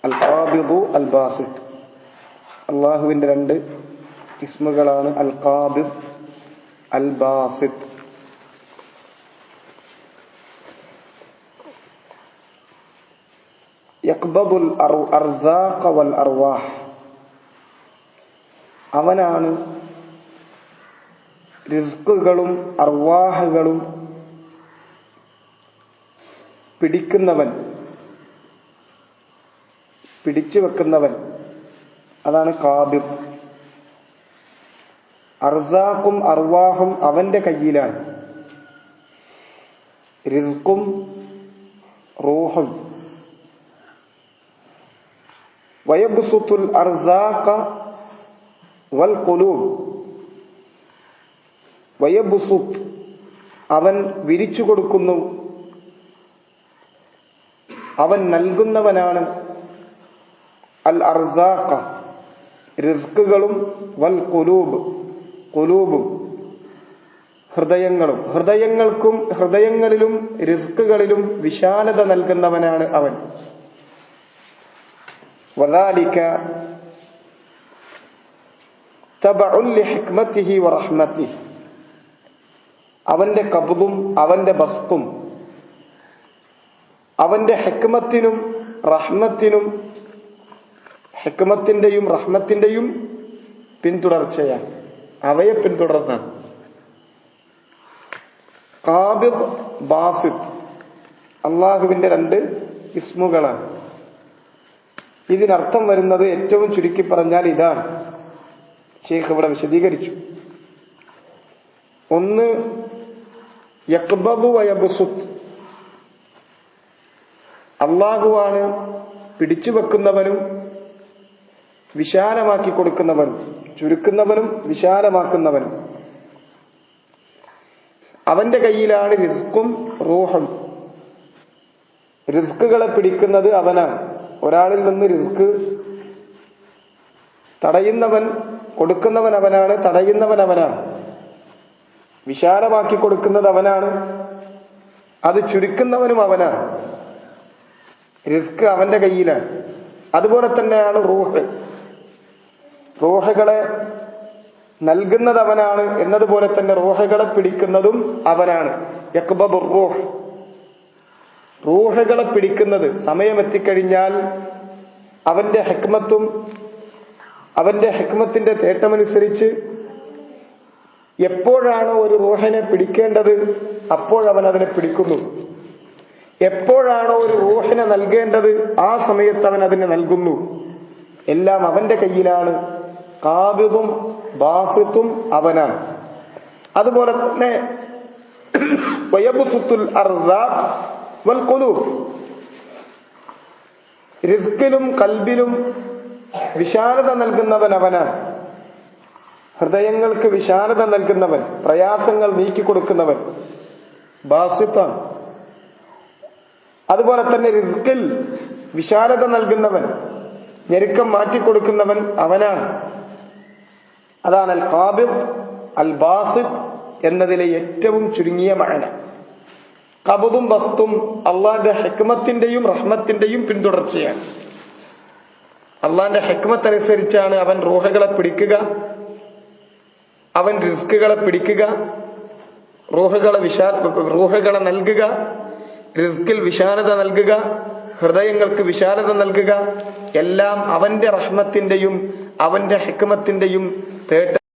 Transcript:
അൽ ഖാബിദു അൽ ബാസിത്ത്. അള്ളാഹുവിന്റെ രണ്ട് ഇസ്മുകളാണ് അൽ ഖാബിദ് അൽ ബാസിത്ത്. യഖ്ബദുൽ അർസാഖ വൽ അർവാഹ്, അവനാണ് റിസ്കുകളും അർവാഹുകളും പിടിക്കുന്നവൻ, പിടിച്ചു വെക്കുന്നവൻ. അതാണ് ഖാബിദ്. അർസാഖും അർവാഹും അവന്റെ കയ്യിലാണ്. റിസ്കും റൂഹും. വയബ്സുത്തുൽ അർസാഖ വൽ ഖുലൂബ്. വയബ്സുത്ത്, അവൻ വിരിച്ചു കൊടുക്കുന്നു, അവൻ നൽകുന്നവനാണ്. അൽ അർസാഖ, റിസ്കുകളും, വൽ ഖുലൂബ്, ഖുലൂബും, ഹൃദയങ്ങളും. ഹൃദയങ്ങളിലും റിസ്കുകളിലും വിശാലത നൽകുന്നവനാണ് അവൻ. വദാലിക തബഉൻ ലിഹിക്മതിഹി വറഹ്മതിഹി, അവന്റെ ഖബ്ദും അവന്റെ ബസ്തും അവന്റെ ഹിക്മത്തിനും റഹ്മത്തിനും, ഹിക്മത്തിന്റെയും റഹ്മത്തിന്റെയും പിന്തുടർച്ചയാണ്. അവയെ പിന്തുടർന്നാണ്. ഖാബിദ്, ബാസിത്ത് അള്ളാഹുവിന്റെ രണ്ട് ഇസ്മുകളാണ്. ഇതിനർത്ഥം വരുന്നത് ഏറ്റവും ചുരുക്കി പറഞ്ഞാൽ ഇതാണ്. ഷെയ്ഖ് ഇവിടെ വിശദീകരിച്ചു. ഒന്ന്, യഖ്ബദു വയബ്സുത്ത്, അള്ളാഹുവാണ് പിടിച്ചു വെക്കുന്നവനും വിശാലമാക്കി കൊടുക്കുന്നവനും, ചുരുക്കുന്നവനും വിശാലമാക്കുന്നവനും. അവന്റെ കയ്യിലാണ് റിസ്കും റൂഹും. റിസ്കുകളെ പിടിക്കുന്നത് അവനാണ്. ഒരാളിൽ നിന്ന് റിസ്ക് തടയുന്നവൻ, കൊടുക്കുന്നവൻ അവനാണ്, തടയുന്നവൻ അവനാണ്. വിശാലമാക്കി കൊടുക്കുന്നത് അവനാണ്, അത് ചുരുക്കുന്നവനും അവനാണ്. റിസ്ക് അവന്റെ കയ്യിലാണ്. അതുപോലെ തന്നെയാണ് റൂഹ്. റൂഹുകളെ നൽകുന്നത് അവനാണ് എന്നതുപോലെ തന്നെ റൂഹുകളെ പിടിക്കുന്നതും അവനാണ്. യഖ്ബദുർ റൂഹ്, റൂഹുകളെ പിടിക്കുന്നത് സമയമെത്തിക്കഴിഞ്ഞാൽ അവന്റെ ഹിക്മത്തും അവന്റെ ഹിക്മത്തിന്റെ തേട്ടമനുസരിച്ച് എപ്പോഴാണോ ഒരു റൂഹിനെ പിടിക്കേണ്ടത് അപ്പോഴവൻ അതിനെ പിടിക്കുന്നു. എപ്പോഴാണോ ഒരു റൂഹിനെ നൽകേണ്ടത് ആ സമയത്ത് അവൻ അതിനെ നൽകുന്നു. എല്ലാം അവന്റെ കയ്യിലാണ്. ഖാബിദും ബാസിത്തും അവനാണ്. അതുപോലെ തന്നെ വയബ്സുത്തുൽ അർസാഖ് വൽ ഖുലൂബ്, റിസ്കിലും കൽബിലും വിശാലത നൽകുന്നവൻ അവനാണ്. ഹൃദയങ്ങൾക്ക് വിശാലത നൽകുന്നവൻ, പ്രയാസങ്ങൾ നീക്കിക്കൊടുക്കുന്നവൻ ബാസിത്താണ്. അതുപോലെ തന്നെ റിസ്കിൽ വിശാലത നൽകുന്നവൻ, ഞെരുക്കം മാറ്റിക്കൊടുക്കുന്നവൻ അവനാണ്. അതാണ് അൽ ഖാബിദ് അൽ ബാസിത്ത് എന്നതിലെ ഏറ്റവും ചുരുങ്ങിയ മഅന. ഖബ്ദും ബസ്തും അള്ളാന്റെ ഹിക്മത്തിന്റെയും റഹ്മത്തിന്റെയും പിന്തുടർച്ചയാണ്. അള്ളാന്റെ ഹിക്മത്ത് അനുസരിച്ചാണ് അവൻ റൂഹുകളെ പിടിക്കുക, അവൻ റിസ്കുകളെ പിടിക്കുക, റൂഹുകളെ നൽകുക, റിസ്കിൽ വിശാലത നൽകുക, ഹൃദയങ്ങൾക്ക് വിശാലത നൽകുക. എല്ലാം അവന്റെ റഹ്മത്തിന്റെയും അവന്റെ ഹിക്മത്തിന്റെയും തേട്ട